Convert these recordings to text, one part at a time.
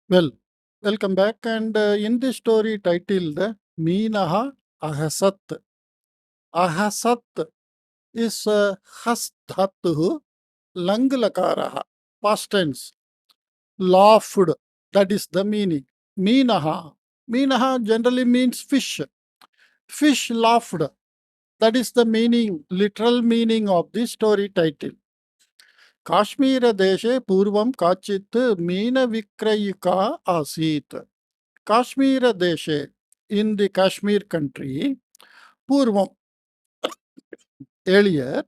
Well, welcome back. And in this story titled Meenah Ahasat. Ahasat is Hasthatuhu Langlakaraha, past tense, laughed. That is the meaning. Meenaha. Meenaha generally means fish. Fish laughed. That is the meaning, literal meaning of the story title. काश्मीरदेशे पूर्वं काचित् मीनविक्रयिका आसीत्. Kashmir in the Kashmir country, Purvam, earlier,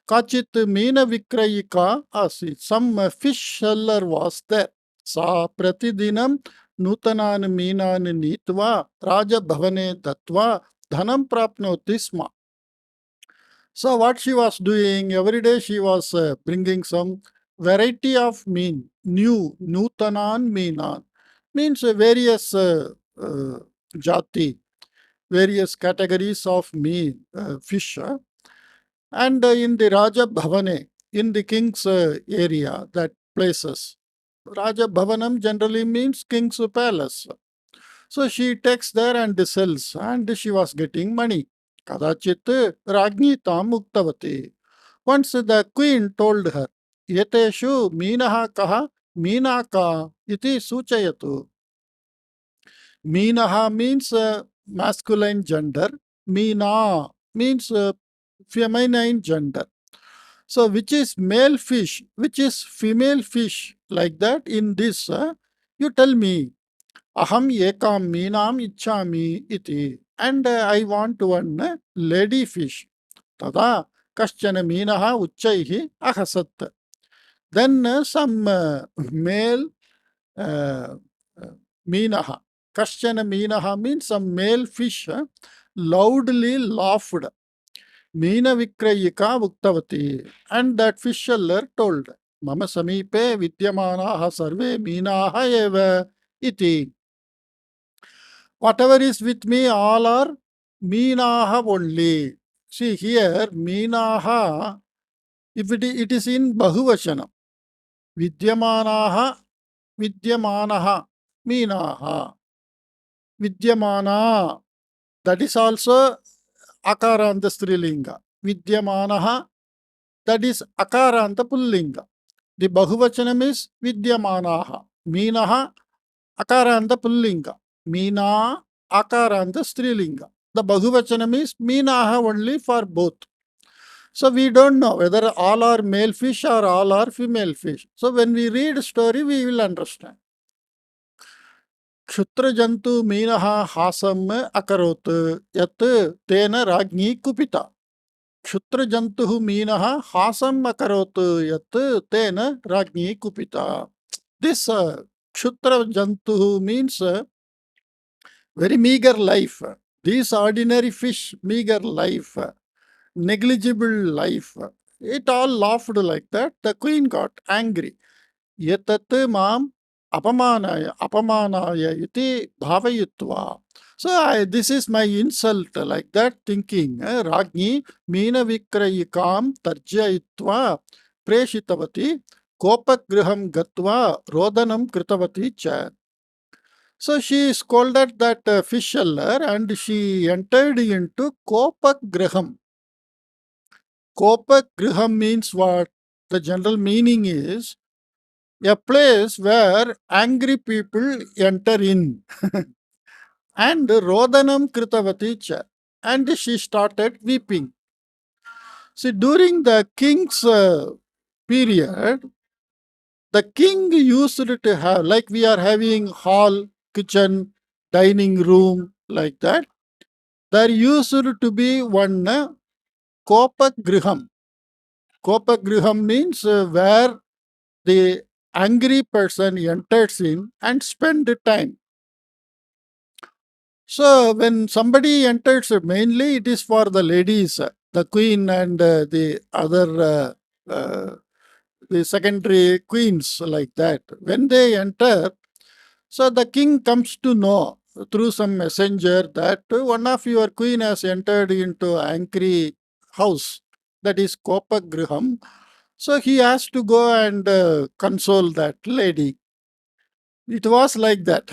Kachit Meena Vikrayika Asit, some fish seller was there. Sa Pratidinam Nutanan Meenan Nitva Raja Bhavane Tatva Dhanam Prapnoti Sma. So what she was doing, every day she was bringing some variety of new, Nutanan Meenan, means various jati, various categories of fish. And in the Raja Bhavane, in the king's area, that places. Raja Bhavanam generally means king's palace. So she takes there and sells, and she was getting money. Kadachit Ragni Tam Uktavati. Once the queen told her, Yeteshu Meenaha Kaha Meenaka iti Suchayatu. Meenaha means masculine gender. Meena means feminine gender. So, which is male fish, which is female fish, like that in this, you tell me, aham ekam meenam ichchami iti, and I want one lady fish. Tada kaschana meenaha uchchaihi ahasat. Then some male uh, meenaha. Kaschana meenaha means some male fish loudly laughed. Meena Vikrayika Uktavati. And that fish seller told, Mama Samipe Vidyamanaha Sarve Meenaha Eva Iti. Whatever is with me, all are Meenaha only. See here, Meenaha, if it is in Bahuvachana, Vidyamanaha, Vidyamanaha, Meenaha, Vidyamana, that is also Akaranta Strilinga. Vidyamanaha, that is Akaranta Pullinga. The Bahuvachanam is Vidyamanaha. Meenaha, Akaranta Pullinga. Meena, Akaranta Strilinga. The Bahuvachanam is Meenaha only for both. So we don't know whether all are male fish or all are female fish. So when we read story, we will understand. Kshutrajantu Meenaha Hasam Akarot Yat Tena Ragni Kupita. Kshutrajantu Meenaha Hasam Akarot Yat Tena Ragni Kupita. This Kshutra Jantu means very meager life. These ordinary fish, meager life, negligible life. It all laughed like that. The queen got angry. Yetat mam apamanaya iti bhavayitva. So this is my insult, like that thinking. Ragni meena vikrayikam tarjayitva preshitavati kopagriham gatva rodanam kritavati cha. So she scolded that fish seller and she entered into Kopagriham. Kopagriham means what? The general meaning is a place where angry people enter in. And Rodanam Kritavati cha. And she started weeping. See, during the king's period, the king used to have, like we are having hall, kitchen, dining room, like that. There used to be one Kopagriham. Kopagriham means where the angry person enters in and spend time. So when somebody enters, mainly it is for the ladies, the queen and the other the secondary queens, like that. When they enter, so the king comes to know through some messenger that one of your queen has entered into angry house, that is Kopagriham. So he has to go and console that lady. It was like that.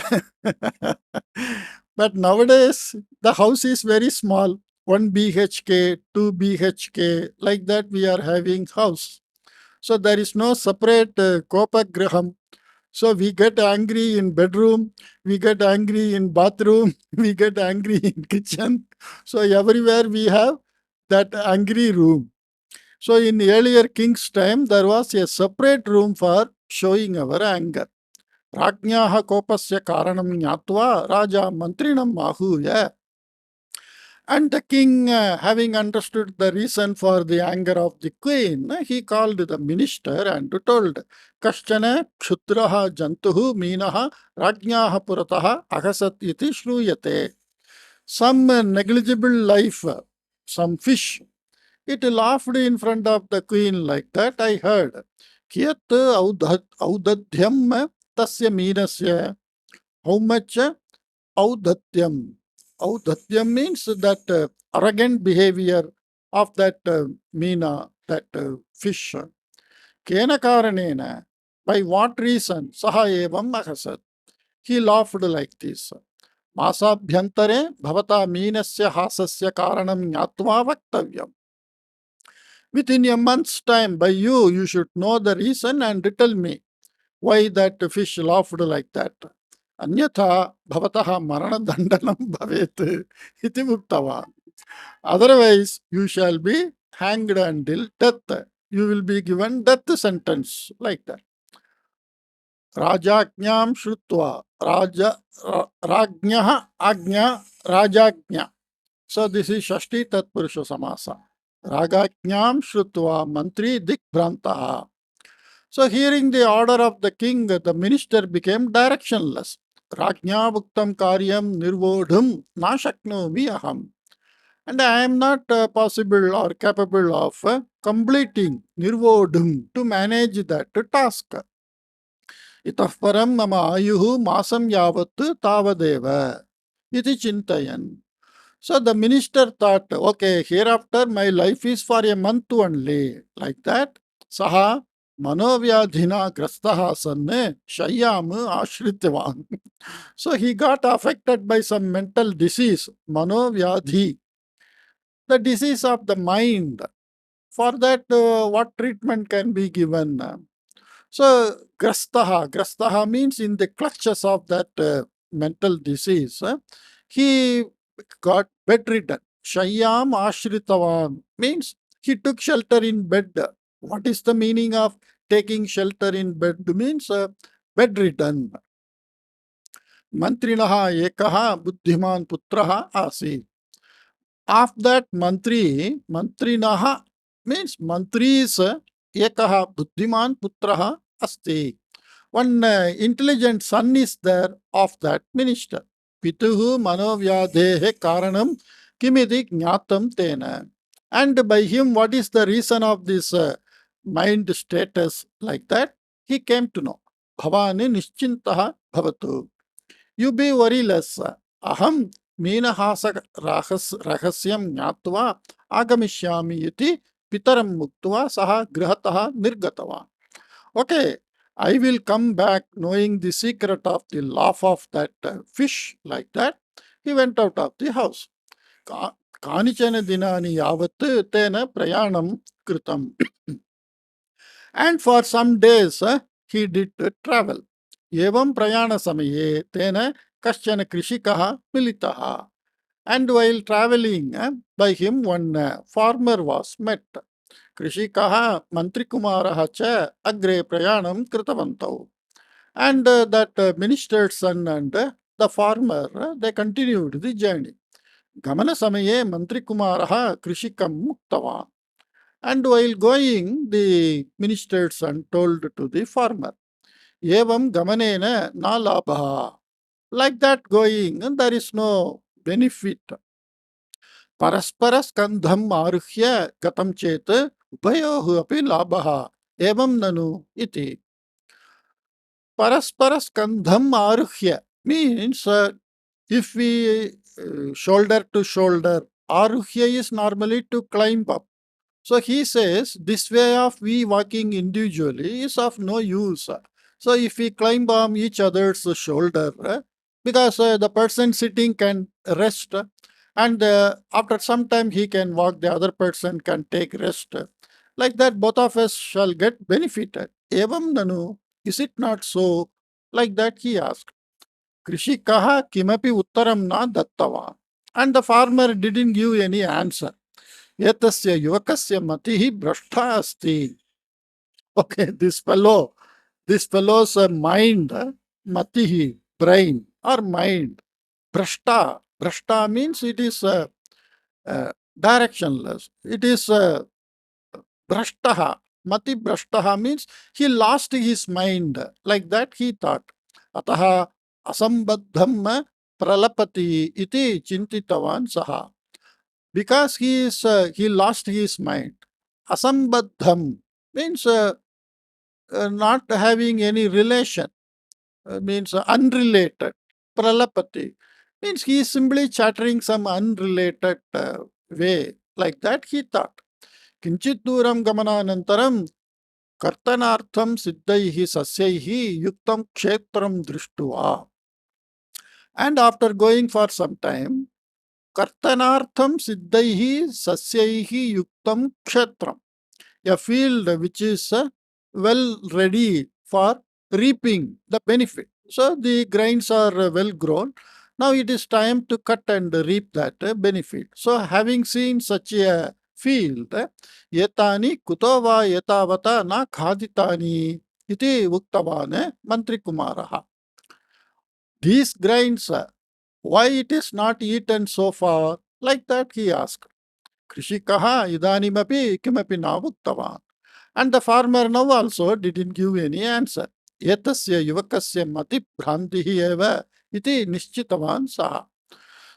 But nowadays, the house is very small, 1 BHK, 2 BHK, like that we are having house. So there is no separate Kopagraham. So we get angry in bedroom, we get angry in bathroom, we get angry in kitchen. So everywhere we have that angry room. So in earlier king's time, there was a separate room for showing our anger. Rajnyaha kopasya karanam jnatva raja mantrinam ahūya. And the king, having understood the reason for the anger of the queen, he called the minister and told, Kaschana kshutraha jantuhu Meenah rajnyaha purataha ahasat iti shruyate. Some negligible life, some fish, it laughed in front of the queen like that, I heard. Kiyat audadhyam tasya meenasya. How much audatyam? Audatyam means that arrogant behavior of that Meena, that fish. Kena karanena, by what reason? Saha evam ahasat. He laughed like this. Masabhyantare bhavata meenasya hasasya karanam jnatva vaktavyam. Within a month's time, by you, you should know the reason and tell me why that fish laughed like that. Anyatha bhavataha marana dandanam bhavet iti muktava. Otherwise, you shall be hanged until death. You will be given death sentence like that. Rajajñam shrutva. Rajñah ajña rajajña. So this is Shashti Tatpurusha Samasa. Ragajñam shrutva mantri dikbhrantaha. So hearing the order of the king, the minister became directionless. Rajña bhuktam karyam nirvodhum na shaknomi aham. And I am not possible or capable of completing nirvodhum to manage that task. Itah param mama ayuhu masam yavat tavadeva iti chintayan. So the minister thought, okay, hereafter my life is for a month only. Like that, saha manovyadhina grastaha sanne shayyam ashrityavan. So he got affected by some mental disease, manovyadhi, the disease of the mind. For that, what treatment can be given? So grastaha means in the clutches of that mental disease. He got bedridden. Shayyam ashritavan means he took shelter in bed. What is the meaning of taking shelter in bed? Means bedridden. Mantrinaha ekaha buddhiman putraha asi. Of that mantrinaha means mantris ekaha buddhiman putraha asti. One intelligent son is there of that minister. Pituhu manovyadehe karanam kimidi jnatam tena. And by him, what is the reason of this mind status like that? He came to know. Bhavani nischintaha bhavatu. You be worryless. Aham Meenahasa rahasyam jnatva agamishyami iti pitaram muktva saha grihataha nirgatava. Okay, I will come back knowing the secret of the laugh of that fish like that. He went out of the house. Kanichana dinani yavat tena prayanam kritam. And for some days he did travel. Evam prayana samaye tena kaschana krishikaha militaha. And while traveling, by him one farmer was met. Krishikaha mantrikumaraha cha agre prayanam kritavantau. And that minister's son and the farmer, they continued the journey. Gamana samaye mantrikumaraha krishikam muktavan. And while going, the minister's son told to the farmer, Evam gamanena na labha. Like that going, and there is no benefit. Parasparas kandham aruhya gatam chet upayohu api labha. Evam nanu iti. Parasparas kandham aruhya means if we shoulder to shoulder, aruhya is normally to climb up. So he says this way of we walking individually is of no use. So if we climb on each other's shoulder, because the person sitting can rest, and after some time he can walk, the other person can take rest. Like that, both of us shall get benefited. Evam nanu, is it not so? Like that he asked. Krishikaha kimapi uttaram na dattavan. And the farmer didn't give any answer. Etasya yuvakasya matihi brashta asti. Okay, this fellow's mind, matihi, brain or mind, brashta. Brashta means it is directionless. It is brashtaha. Mati brashtaha means he lost his mind. Like that he thought. Ataha asambaddham pralapati iti chintitavan saha. Because he lost his mind. Asambaddham means not having any relation, means unrelated. Pralapati means he is simply chattering some unrelated way. Like that he thought. Kinchit duram gamananantaram kartanartham siddhaihi sasyaihi yuktam kshetram drishtuva. And after going for some time, kartanartham siddhaihi sasyaihi yuktam kshetram, a field which is well ready for reaping the benefit. So the grains are well grown. Now it is time to cut and reap that benefit. So having seen such a field, yetani kutova yetavata na khaditani iti uktavan mantri kumaraha. These grains, why it is not eaten so far? Like that he asked. Krishikaha idanimapi kimapi na uktavan. And the farmer now also didn't give any answer. Etasya yuvakasya mati bhrantihi eva iti nishchitavan saha.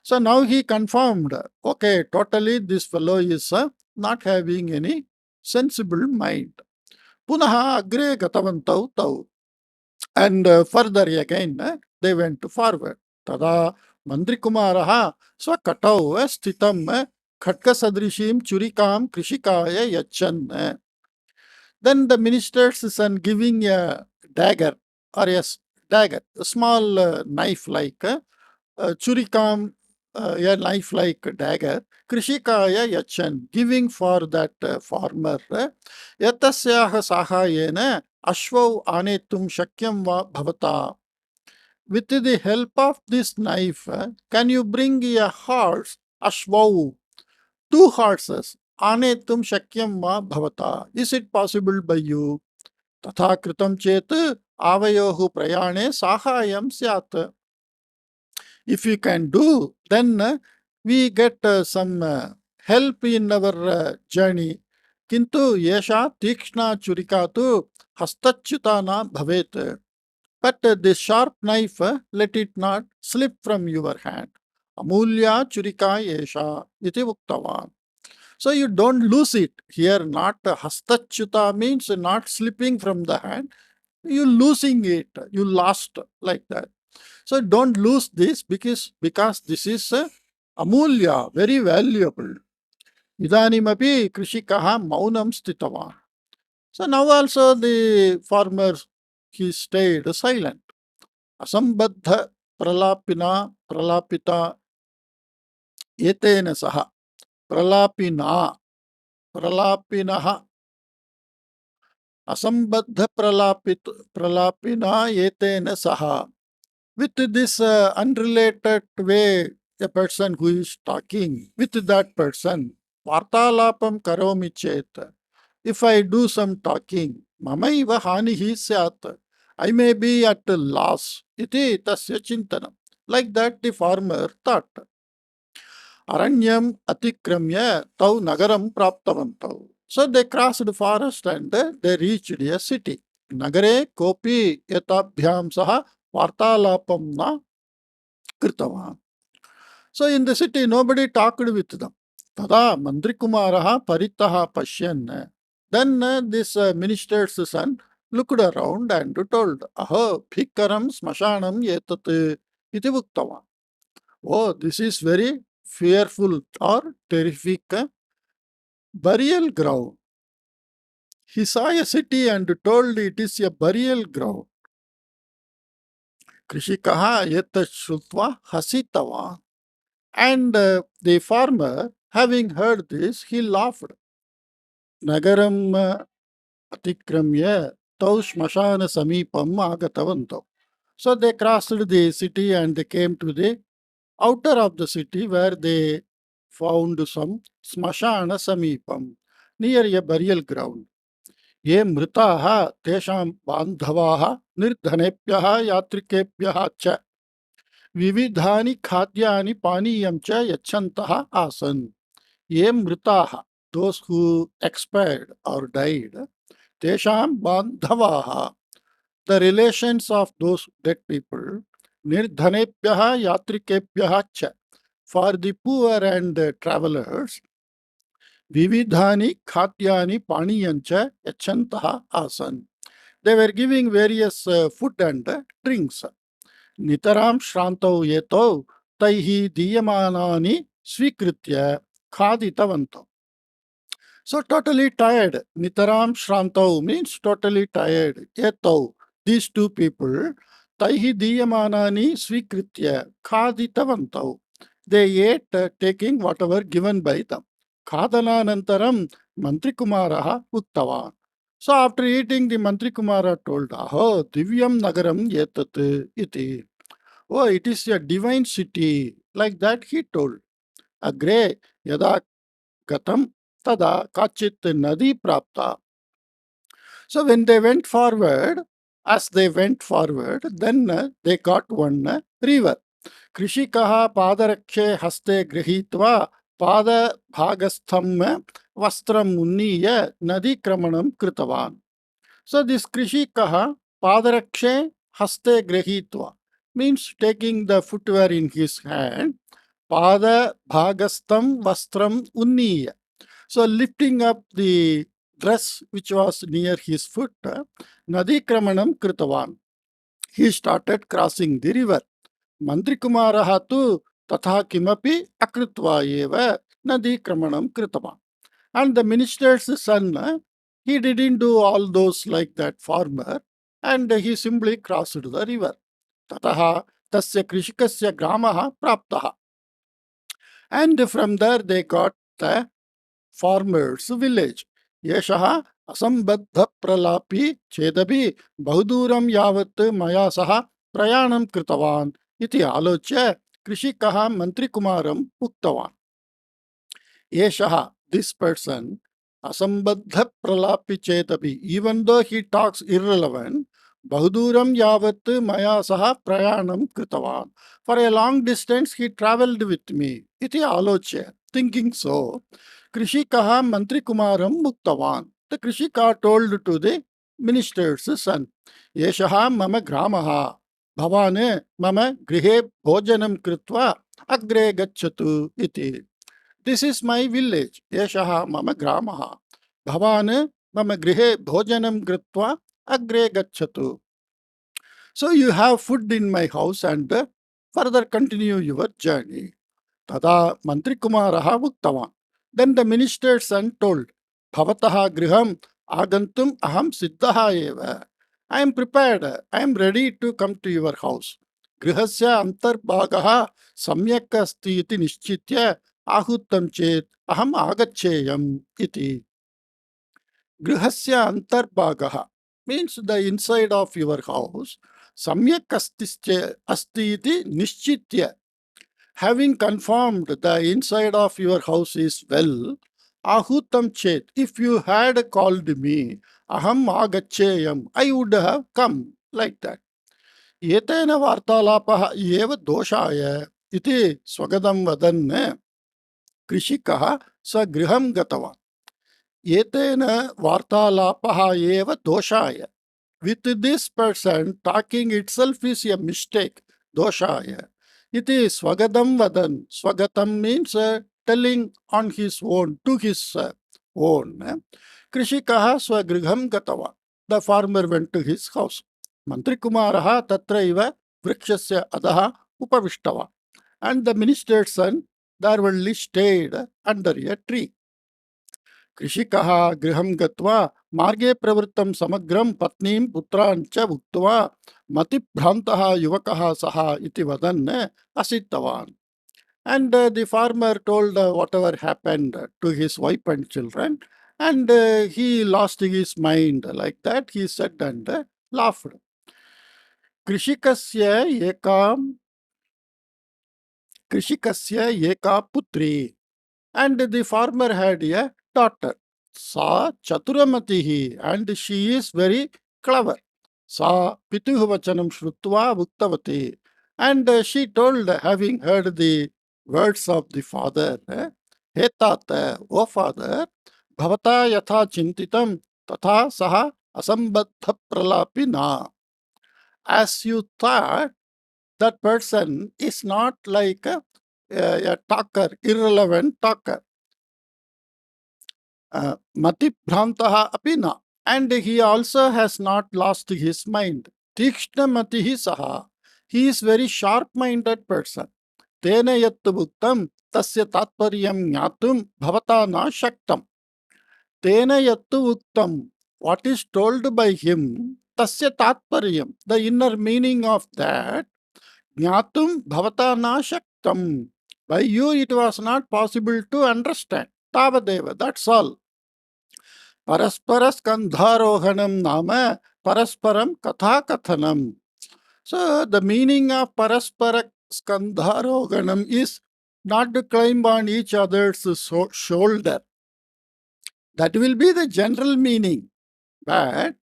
So now he confirmed, okay, totally this fellow is not having any sensible mind. Punaha agre gatavantau tau. And further again, they went forward. Tada mandrikumaraha swakatau sthitam khatkasadrishim churikam krishikaya yachan. Then the minister's son giving a dagger or dagger, a small knife like churikam, a knife like dagger, krishikaya yachan, giving for that farmer. Yatasyaha sahayena ashvau anetum shakyam va bhavata. With the help of this knife, can you bring a horse, ashvau, two horses, anetum shakyam va bhavata. Is it possible by you? तथा कृतं चेत् आवयोः प्रयाणे साहाय्यं स्यात्. If you can do, then we get some help in our journey. Kintu yesha tikshna churika tu hastachyuta na bhavet. But this sharp knife, let it not slip from your hand. Amulya churika yesha iti uktavan. So you don't lose it. Here not hastachyuta means not slipping from the hand. You losing it. You lost like that. So don't lose this because this is amulya, very valuable. Idanimapi krishikaha maunam stitavan. So now also the farmer, he stayed silent. Asambadha pralapita etena saha. Pralapinaha asambadha pralapina etena saha. With this unrelated way, a person who is talking with that person, vartalapam karomi chet. If I do some talking, mamaiva hanihi syat. I may be at a loss. Iti tasya chintanam. Like that the farmer thought. Aranyam atikramya tau nagaram praptavantau. So they crossed the forest and they reached a city. Nagare kopi etabhyam saha vartalapam na kritavan. So in the city, nobody talked with them. Tada mandrikumaraha paritaha pashyan. Then this minister's son looked around and told, Aho, bhikaram smashanam yetat iti uktavan. Oh, this is very fearful or terrific burial ground. He saw a city and told it is a burial ground. Krishikaha etat shrutva hasitavan. And the farmer, having heard this, he laughed. Nagaram atikramya tau smashana samipam agatavanto. So they crossed the city and they came to the outer of the city where they found some smashana samipam, near a burial ground. ये मृताः तेषां बान्धवाः निर्धनेभ्यः यात्रिकेभ्यः च विविधानि खाद्यानि पानीयं च यच्छन्तः आसन्. ये मृताः, those who expired or died, तेषां बान्धवाः, the relations of those dead people, निर्धनेभ्यः यात्रिकेभ्यः च, for the poor and travelers, विविधानि खाद्यानि पानीयं च यच्छन्तः आसन्. They were giving various food and drinks. Nitaram Shrantau Yeto Taihi Diyamanani Svikritya Khaditavanto. So totally tired. Nitaram Shrantau means totally tired. Yeto, these two people, Taihi Diyamanani Svikritya Khaditavanto. They ate taking whatever given by them. Khadananantaram Mantrikumaraha Uttavan. So after eating, the Mantrikumara told, Aho, Divyam Nagaram Yetat iti. Oh, it is a divine city. Like that he told. Agre yada gatam tada kachit nadi prapta. So when they went forward, as they went forward, then they got one river. Krishikaha padarakshe haste grihitva pada bhagastham vastram unniya nadi kramanam kritavan. So this Krishikaha padarakshe haste grihitva means taking the footwear in his hand. Pada bhagastham vastram unniya. So lifting up the dress which was near his foot, nadi kramanam kritavan. He started crossing the river. Mantrikumaraha tu tatha kimapi akritva eva nadi kramanam kritavan. And the minister's son, he didn't do all those like that farmer, and he simply crossed the river. Tataha tasya krishikasya gramaha praptaha. And from there they got the farmer's village. Yeshaha asambadha pralapi chedabi bahuduram yavat maya saha prayanam kritavan iti alochya krishikaha mantrikumaram uktavan. Yeshaha, this person, asambadha pralapi chetapi, even though he talks irrelevant, bahuduram yavat maya saha prayanam kritavan. For a long distance he travelled with me. Iti alochya. Thinking so, Krishikaha Mantrikumaram Muktavan. The Krishika told to the minister's son, Yeshaha mama gramaha bhavane mama grihe bhojanam kritva agre gacchatu iti. This is my village. Yeshaha mama gramaha. Bhavane mama grihe bhojanam kritva agre gacchatu. So you have food in my house and further continue your journey. Tada Mantrikumaraha Muktavan. Then the minister's son told, Bhavataha griham agantum aham siddhaha eva. I am prepared. I am ready to come to your house. Grihasya antarbhagaha samyak asti iti nishchitya ahuttam chet aham agacheyam iti. Grihasya antarbhagaha means the inside of your house. Samyak asti iti nishchitya. Having confirmed the inside of your house is well, ahutam chet, if you had called me, aham agacheyam, I would have come, like that. Yetena vartalapaha eva doshaya iti swagadam vadan krishikaha sa griham gatavan. Yetena vartalapaha eva doshaya. With this person, talking itself is a mistake, doshaya. Iti swagadam vadan. Swagatam means telling on his own, to his own. Krishikaha swagriham gatava. The farmer went to his house. Mantrikumaraha tatraiva vrikshasya adaha upavishtava. And the minister's son there only stayed under a tree. कृषिकः गृहं गत्वा मार्गे प्रवृत्तं समग्रं पत्नीं पुत्रान् च उक्त्वा मतिभ्रान्तः युवकः सः इति वदन् असितवान्. And the farmer told whatever happened to his wife and children, and he lost his mind like that. He said and laughed. कृषिकस्य एकां कृषिकस्य एका पुत्री. And the farmer had a daughter. Sa Chaturamatihi, and she is very clever. Sa Pituhu Vachanam Shrutva Uktavati. And she told, having heard the words of the father, He Tata, O father, Bhavata Yatha Chintitam, Tatha Saha Asambadha Pralapina. As you thought, that person is not like a talker, irrelevant talker. Mati Bhrantaha Apina. And he also has not lost his mind. Tikshna Matihi Saha. He is very sharp-minded person. Tena yattu bhuktam tasya tatparyam jnatum bhavata na shaktam. Tena yattu bhuktam. What is told by him, tasya tatparyam, the inner meaning of that, jnatum bhavata na shaktam. By you it was not possible to understand. Tavadeva, that's all. Parasparaskandharohanam nama parasparam kathakathanam. So the meaning of paraspara skandharohanam is not to climb on each other's shoulder. That will be the general meaning. But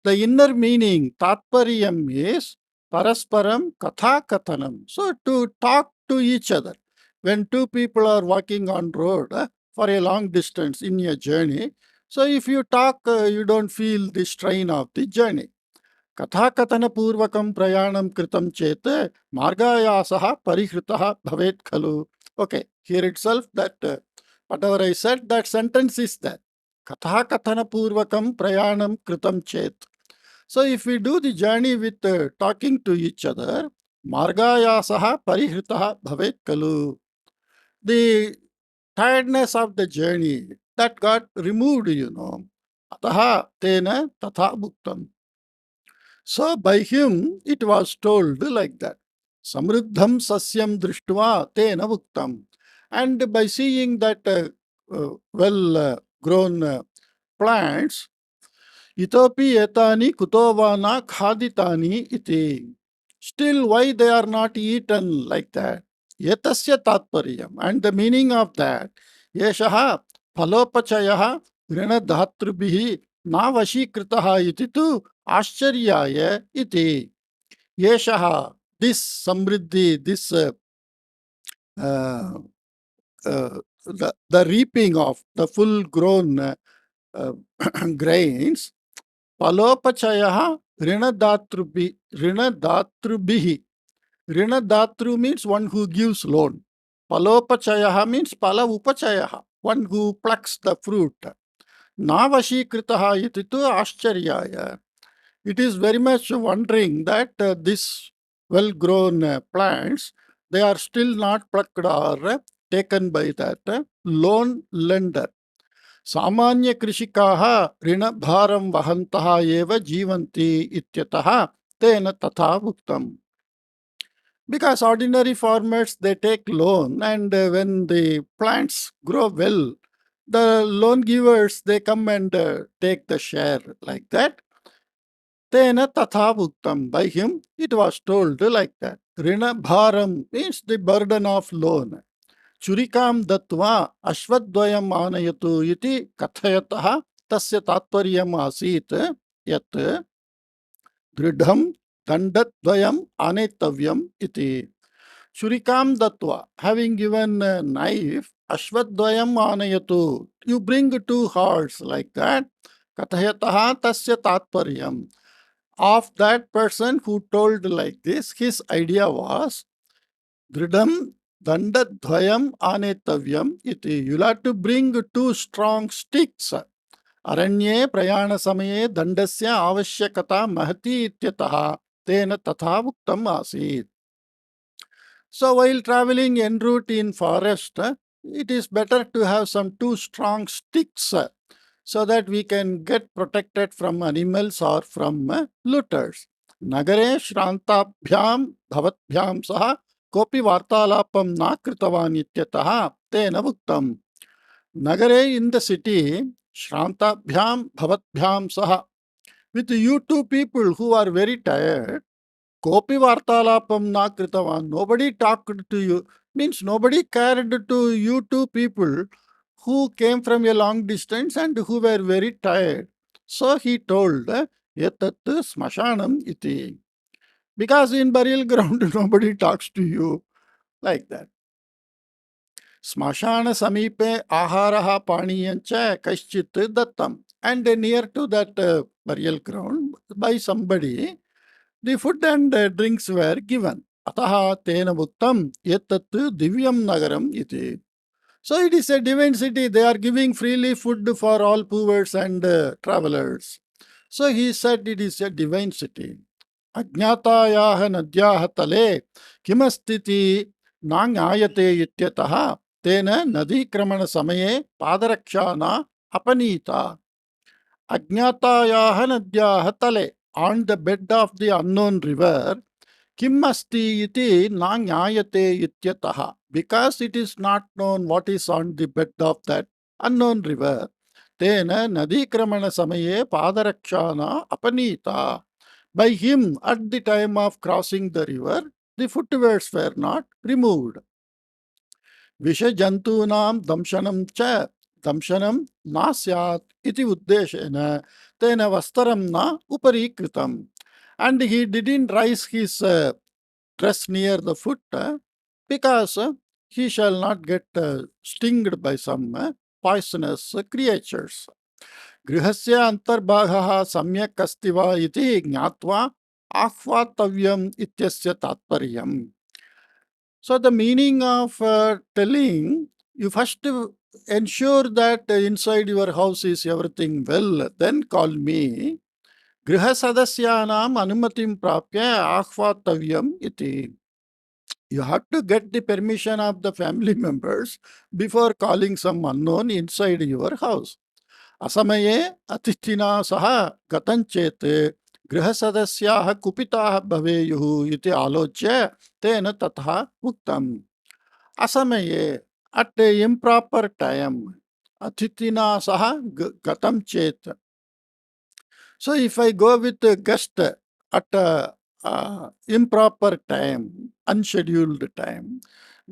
the inner meaning, tatparyam, is parasparam kathakathanam. So to talk to each other. When two people are walking on road for a long distance in a journey, so if you talk, you don't feel the strain of the journey. Kathakathanapurvakam prayanam kritam chete margayasaha parihritah bhavet khalu. Okay, here itself that whatever I said, that sentence is there. Kathakathanapurvakam prayanam kritam chet. So if we do the journey with talking to each other, margayasaha parihritah bhavet kalu. The tiredness of the journey that got removed, Ataha tena tatha bhuktam. So by him it was told like that. Samruddham sasyam drishtva tena bhuktam. And by seeing that well grown plants, itopi etani kutovana khaditani iti. Still, why they are not eaten like that? Etasya tatparyam. And the meaning of that, yeshaha phalopachayah rinadhatrubihi navashikritah iti tu आश्चर्याय इति. Yeshaha, this samriddhi, this uh, the reaping of the full grown grains, palopachaya rinadatrubhihi. Rinadatru means one who gives loan. Palopachaya means pala upachaya, one who plucks the fruit. Navashikritaha iti tu ascharya. It is very much wondering that this well-grown plants, they are still not plucked or taken by that loan lender. Samanya krishikaha rina bharam vahantaha eva jivanti ityataha tena tatha bhuktam. Because ordinary farmers, they take loan, and when the plants grow well, the loan givers, they come and take the share like that. Tena tatha bhuktam. By him, it was told like that. Rina bharam means the burden of loan. Churikam datva ashvadvayam anayatu iti kathayatah tasya tatparyam asit yat dridham dandadvayam anetavyam iti. Shurikam Dattva, having given a knife, Ashwadvayam Anayatu, you bring two hearts like that. Kathayataha tasya tatparyam. Of that person who told like this, his idea was Dridam Dandadvayam Anetavyam iti. You'll have to bring two strong sticks. Aranye prayana samaye dandasya avashyakata mahati ityataha tena tatha bhuktam asit. So while traveling en route in forest, it is better to have some two strong sticks so that we can get protected from animals or from looters. Nagare Shrantabhyam Bhavatbhyam Saha Kopi Vartalapam Na Kritavan Ityataha Tena Bhuktam. Nagare, in the city, Shrantabhyam Bhavatbhyam Saha, with you two people who are very tired, Kopi Vartalapam Na Kritavan, nobody talked to you, means nobody cared to you two people who came from a long distance and who were very tired. So he told, Etat Smashanam iti. Because in burial ground, nobody talks to you like that. Smashana Samipe Aharaha Paniyancha Kaschit Dattam. And near to that burial ground, by somebody, the food and drinks were given. Ataha Tena Bhuktam Etat Divyam Nagaram iti. So it is a divine city. They are giving freely food for all poors and travelers. So he said it is a divine city. Ajnatayaha nadyaha tale kimastiti nangayate ityataha tena nadikramana samaye padarakshana apanita. Ajnatayaha nadyaha tale, on the bed of the unknown river, Kim asti iti na nyayate ityataha. Because it is not known what is on the bed of that unknown river. Tena nadikramana samaye padarakshana apanita. By him, at the time of crossing the river, the footwears were not removed. Vishajantunam damshanam cha damshanam na syat iti uddeshena tena vastaram na upari kritam. And he didn't raise his dress near the foot because he shall not get stinged by some poisonous creatures. Grihasya antarbhagah samyak asti va iti jnatva ahvatavyam ityasya tatparyam. So the meaning of telling, you first ensure that inside your house is everything well, then call me. Grihasadasyanam anumatim prapya ahvatavyam iti. You have to get the permission of the family members before calling some unknown inside your house. Asamaye atithina saha gatanchet grihasadasyaha kupitaha bhaveyuhu iti alochya tena tatha uktam. Asamaye, at a improper time, atithina saha gatam chet. So if I go with a guest at a improper time, unscheduled time,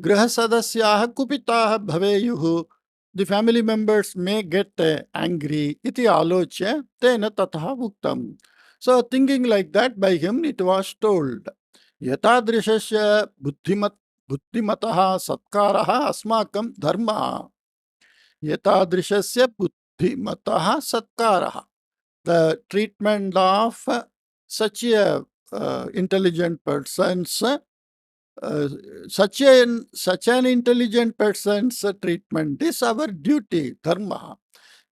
grahasadasyaha kupitaha bhaveyuhu, the family members may get angry, iti alochya tena tatha uktam. So thinking like that by him, it was told, yatadrishasya buddhimatah satkarah asmakam dharma. Yatadrishasya buddhimatah satkarah, the treatment of such a intelligent person's such an intelligent person's treatment is our duty, dharma.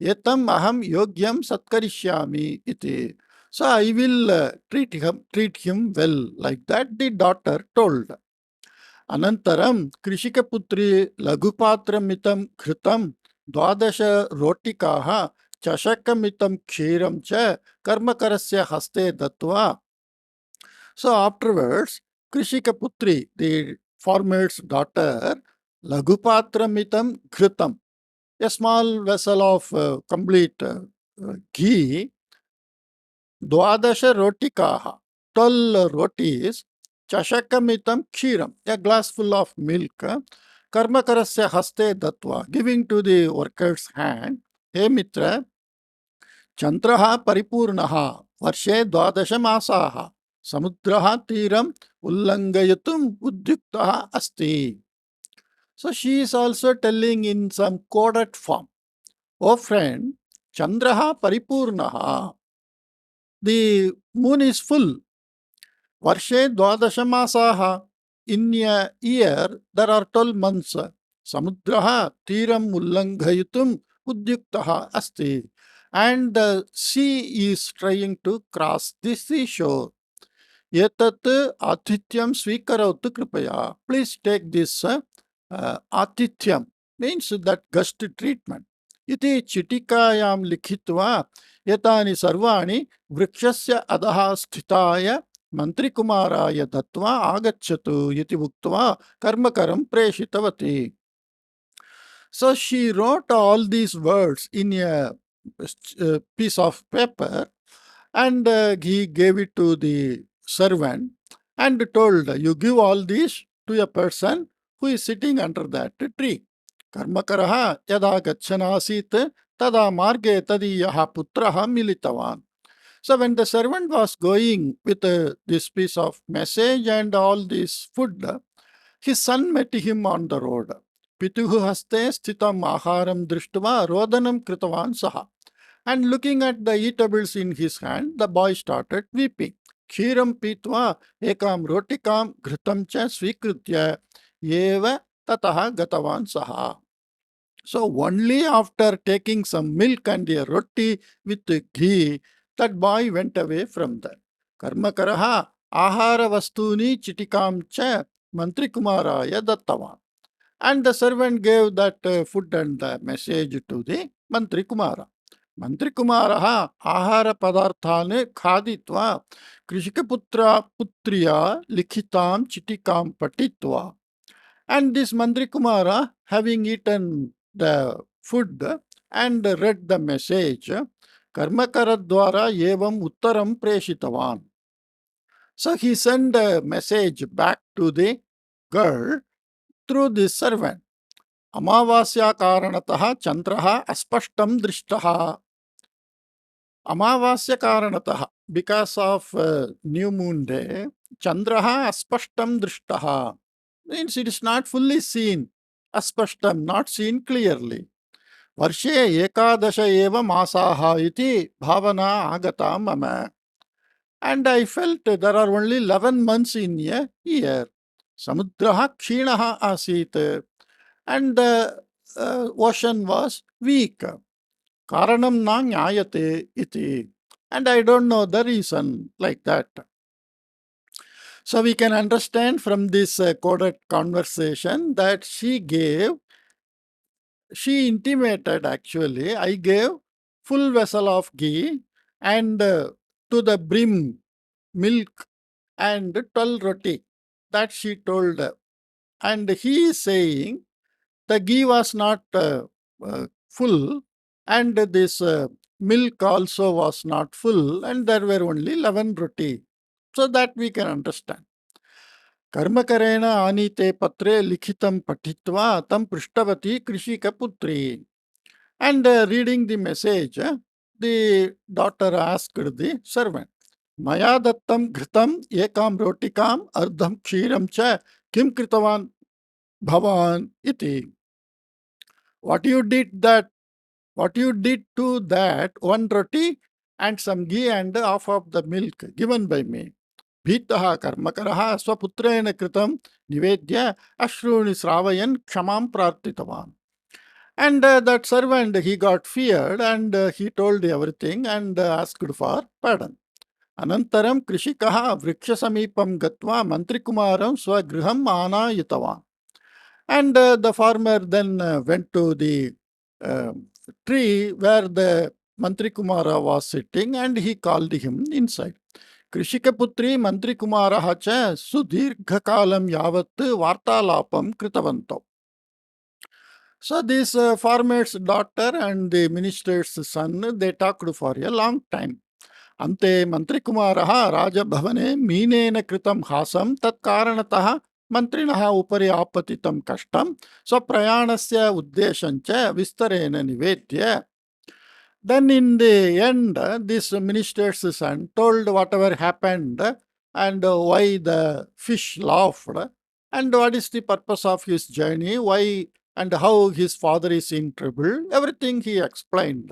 Etam aham yogyam satkarishyami iti. So I will treat him well, like that the daughter told. Anantaram Krishikaputri Lagupatram Kritam Dwadasha Rotikaha Chashakamitam Kshiram Cha Karmakarasya Haste Datva. So afterwards, Krishikaputri, the farmer's daughter, Lagupatramitam Kritam, a small vessel of complete ghee, Dwadasha Rotikaha, 12 rotis, Chashakamitam Kshiram, a glass full of milk, Karmakarasya Haste Datva, giving to the worker's hand, He Mitra, Chandraha Paripurnaha, Varshe Dwadasha Masaha, Samudraha Tiram Ullangayatum Udyuktaha Asti. So she is also telling in some coded form, oh friend, Chandraha Paripurnaha, the moon is full. Varshe Dwadasha Masaha, in a year there are 12 months. Samudraha Tiram Ullangayatum Udyuktaha Asti. And the sea is trying to cross the seashore. Etat Atityam Svikarautu Kripaya. Please take this Atityam, means that gust treatment. Iti chitikayam likhitva yatani sarvani vrikshasya adaha sthitaya mantrikumaraya dattva agacchatu iti uktva karmakaram preshitavati. So she wrote all these words in a piece of paper, and he gave it to the servant and told, you give all these to a person who is sitting under that tree. Karmakaraha yada gacchanasit tada marge tadiyaha putraha militavan. So when the servant was going with this piece of message and all this food, his son met him on the road. Pituhu haste sthitam aharam drishtva rodanam kritavan saha. And looking at the eatables in his hand, the boy started weeping. Kshiram pitva ekam rotikam ghritam cha svikritya eva tataha gatavan saha. So only after taking some milk and a roti with ghee, that boy went away from there. Karmakaraha ahara vastuni chitikam cha mantrikumaraya dattavan. And the servant gave that food and message to the Mantrikumara. Mantrikumaraha ahara padarthane khaditva krishikaputra putriya likhitam chitikam patitva. And this Mantrikumara, having eaten the food and read the message, Karmakaradwara evam uttaram preshitavan. So he sent a message back to the girl through the servant. Amavasya karanatah chandraha aspashtam drishtaha. Amavasya karanatah, because of new moon day, chandraha aspashtam drishtaha, means it is not fully seen. Aspashtam, not seen clearly. Varshe ekadasha eva masaha iti bhavana agata mama. And I felt there are only 11 months in a year. Samudraha kshinaha asit. And the ocean was weak. Karanam na nyayate iti. And I don't know the reason like that. So we can understand from this coded conversation that she intimated actually, I gave full vessel of ghee and to the brim milk and 12 roti. That she told. And he is saying the ghee was not full, and this milk also was not full, and there were only 11 roti. So that we can understand. Karmakarena anite patre likhitam patitva tam prishtavati krishikaputri. And reading the message, the daughter asked the servant, Maya dattam ghritam ekam rotikam ardham kshiram cha kim kritavan bhavan iti. What you did to that one roti and some ghee and half of the milk given by me. Bhitaha karmakaraha swaputrena kritam nivedya ashruni sravayan kshamam prartitavan. And that servant, he got feared and he told everything and asked for pardon. Anantaram krishikaha vrikshasamipam gatva mantrikumaram swagriham anayitavan. And the farmer then went to the tree where the Mantrikumara was sitting and he called him inside. Krishikaputri Mantrikumaraha cha sudhirghakalam yavat vartalapam kritavanto. So this farmer's daughter and the minister's son, they talked for a long time. Ante Mantrikumaraha Raja Bhavane Meenena Kritam Hasam Tat Karanataha Mantrinaha Upari Apatitam Kashtam Swaprayanasya Uddeshancha Vistarena Nivedya. Then in the end, this minister's son told whatever happened and why the fish laughed and what is the purpose of his journey, why and how his father is in trouble. Everything he explained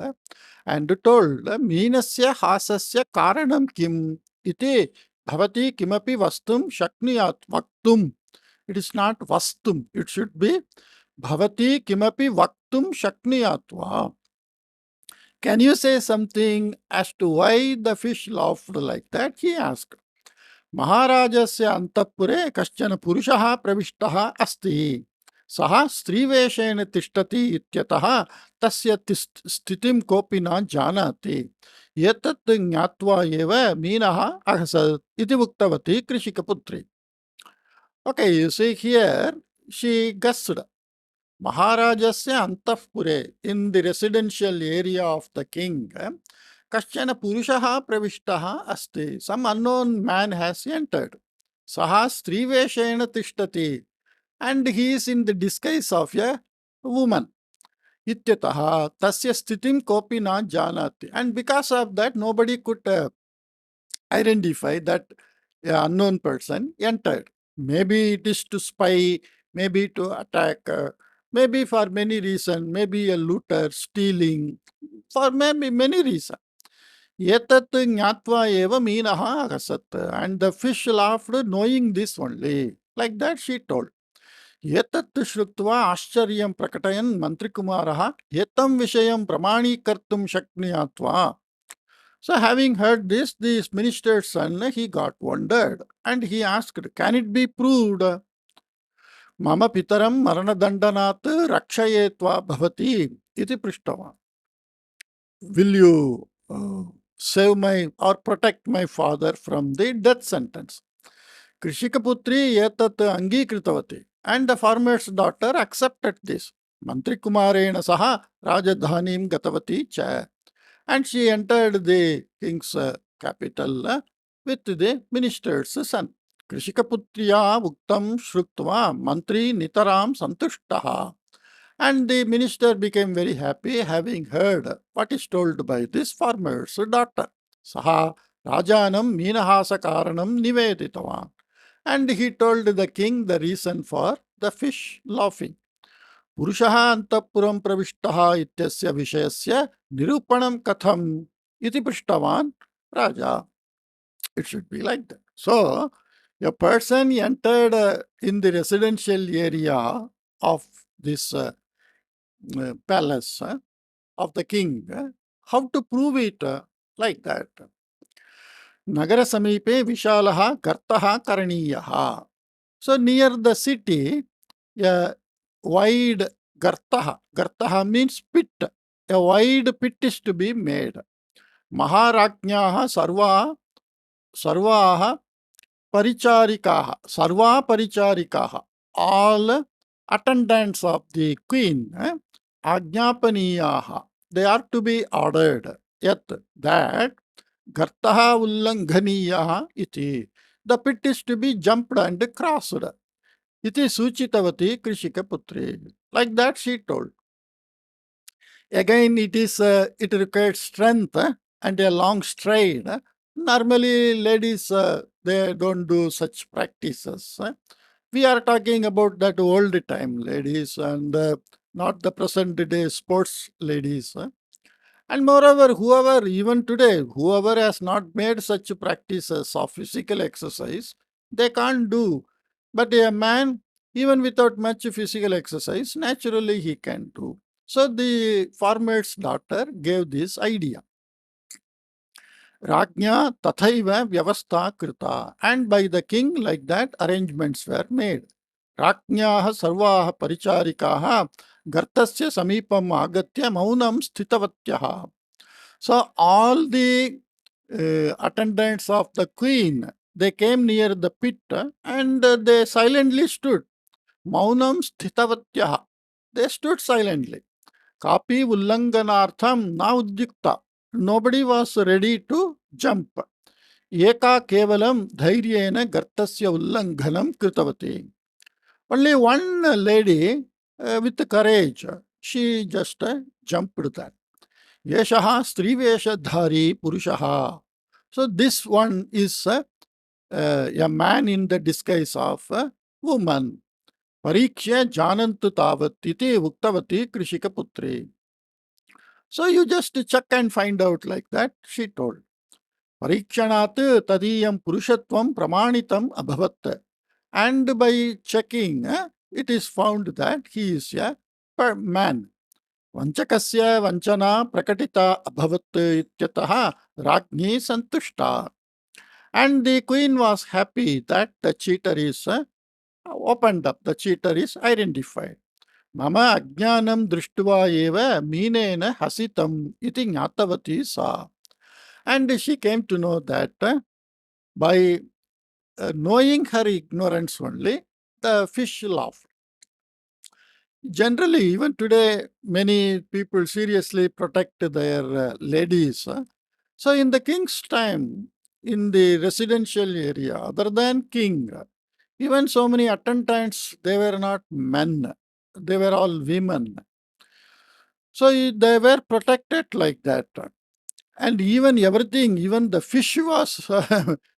and told, Meenasya hasasya karanam kim iti bhavati kimapi vastum shakniyat vaktum. It is not vastum, it should be bhavati kimapi vaktum shakniyatva. Can you say something as to why the fish laughed like that? He asked. Maharajasya antapure kaschana purushaha pravishtaha asti. सः स्त्रीवेषेण तिष्ठति इत्यतः तस्य स्थितिं कोऽपि न जानाति। एतत् ज्ञात्वा एव मीनः अहसत् इति उक्तवती कृषिकपुत्री. Okay, you see here, she guessed. Maharajasya antapure, in the residential area of the king, kaschana purushaha pravishtaha asti. Some unknown man has entered. Saha striveshena tishtati, and he is in the disguise of a woman. Ityataha tasya sthitim kopi na janati. And because of that, nobody could identify that unknown person entered. Maybe it is to spy, maybe to attack, maybe for many reasons, maybe a looter, stealing, for maybe many reasons. Etat jnatva eva meenah agasat. And the fish laughed, knowing this only. Like that she told. एतत् श्रुत्वा आश्चर्यं प्रकटयन् मन्त्रिकुमारः एतं विषयं प्रमाणीकर्तुं शक्नुयात् वा. So having heard this, minister's son, he got wondered and he asked, can it be proved? Mama pitaram maranadandanaat rakshayetva bhavati iti prishtava. Will you save my or protect my father from the death sentence? Krishikaputri etat angikritavati, and the farmer's daughter accepted this. Mantri Kumarena saha Rajadhanim gatavati cha. And she entered the king's capital with the minister's son. Krishikaputriya Uktam Shrutva Mantri Nitaram Santushtaha. And the minister became very happy having heard what is told by this farmer's daughter. Saha Rajanam Meenahasa Karanam Niveditavan. And he told the king the reason for the fish laughing. पुरुषः अंतःपुरं प्रविष्टः इत्यस्य विषयस्य निरूपणं कथम् इति पृष्टवान् राजा. It should be like that. So, a person entered in the residential area of this palace of the king. How to prove it? Like that. Nagara samipe vishalah gartah karaniyah. So, near the city, a wide gartaha. Gartaha means pit. A wide pit is to be made. Maharajnyaha sarvaha paricharikaha. All attendants of the queen, ajnapaniyaha, they are to be ordered. Yet that gartaha ullanghaniyah iti. The pit is to be jumped and crossed. Iti suchitavati krishikaputri. Like that she told. Again, it requires strength and a long stride. Normally, ladies, they don't do such practices. We are talking about that old time ladies and not the present day sports ladies. And moreover, even today, whoever has not made such practices of physical exercise, they can't do. But a man, even without much physical exercise, naturally he can do. So the farmer's daughter gave this idea. Rajnya tathaiva vyavastha krita. And by the king, like that, arrangements were made. Rajnyaha sarvaha paricharikaha gartasya samipam agatya maunam sthitavatyaha. So all the attendants of the queen, they came near the pit and they silently stood. Maunam sthitavatyaha. They stood silently. Kapi ullanganartham na udyukta. Nobody was ready to jump. Eka kevalam dhairyena gartasya ullanghanam kritavati. Only one lady with courage, she just jumped that. Yeshaha Striveshadhari Purushaha. So this one is a man in the disguise of a woman. Pariksha Janantu Tavat iti Uktavati Krishika Putri. So you just check and find out like that, she told. Parikshanat Tadiyam Purushatvam Pramanitam Abhavat. And by checking, it is found that he is a man. Vanchakasya vanchana prakatita abhavat ityatah rajni santushta. And the queen was happy that the cheater is opened up. The cheater is identified. Mama ajnanam drishtva eva meenena hasitam iti jnatavati sa. And she came to know that by knowing her ignorance only, the fish laughed. Generally, even today, many people seriously protect their ladies. So, in the king's time, in the residential area, other than king, even so many attendants, they were not men, they were all women. So, they were protected like that. And even everything, even the fish was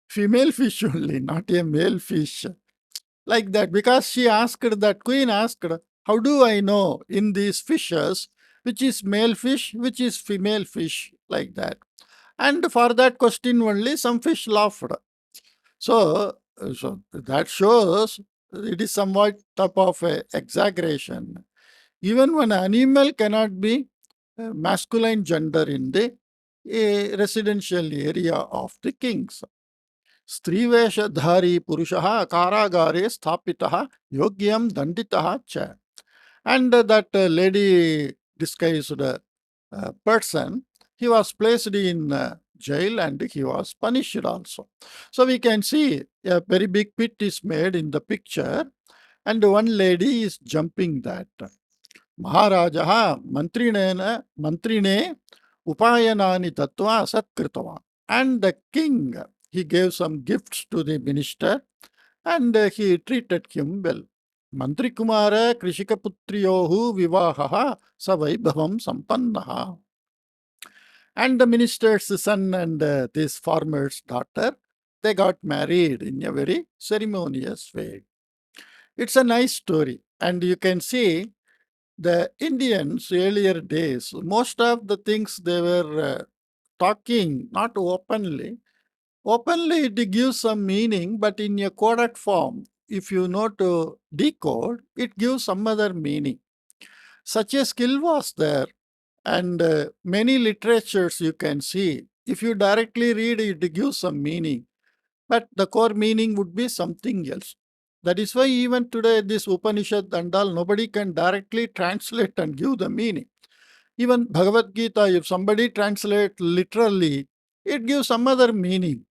female fish only, not a male fish. Like that, because she asked, that queen asked, how do I know in these fishes which is male fish, which is female fish, like that? And for that question only, some fish laughed. So that shows it is somewhat type of a exaggeration. Even one animal cannot be masculine gender in the residential area of the kings. स्त्रीवेषधारी पुरुषः कारागारे स्थापितः योग्यं दण्डितः च. And that lady disguised person, he was placed in jail and he was punished also. So we can see a very big pit is made in the picture and one lady is jumping that. Maharajaha mantrine upayanani tattva satkritava. And the king, he gave some gifts to the minister and he treated him well. Mantri Kumara Krishikaputriyohu Vivahaha Savaibhavam Sampannaha. And the minister's son and this farmer's daughter, they got married in a very ceremonious way. It's a nice story. And you can see the Indians earlier days, most of the things they were talking not openly. Openly it gives some meaning, but in a coded form, if you know to decode, it gives some other meaning. Such a skill was there, and many literatures you can see. If you directly read it, it gives some meaning, but the core meaning would be something else. That is why even today, this Upanishad and all, nobody can directly translate and give the meaning. Even Bhagavad Gita, if somebody translate literally, it gives some other meaning.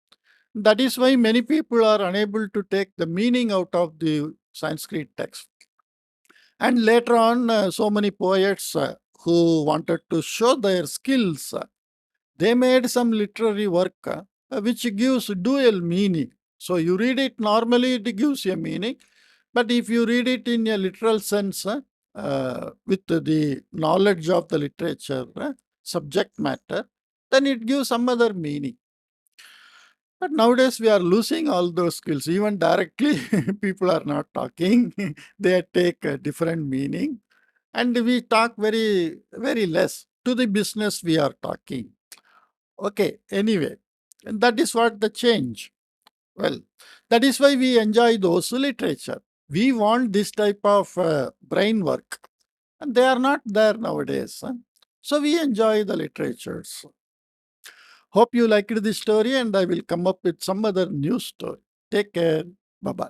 That is why many people are unable to take the meaning out of the Sanskrit text. And later on, so many poets who wanted to show their skills, they made some literary work which gives dual meaning. So you read it normally, it gives a meaning. But if you read it in a literal sense, with the knowledge of the literature, subject matter, then it gives some other meaning. But nowadays we are losing all those skills. Even directly, people are not talking. They take a different meaning. And we talk very, very less. To the business we are talking. Okay, anyway, and that is what the change. Well, that is why we enjoy those literature. We want this type of brain work. And they are not there nowadays. So we enjoy the literatures. Hope you liked this story and I will come up with some other new story. Take care. Bye-bye.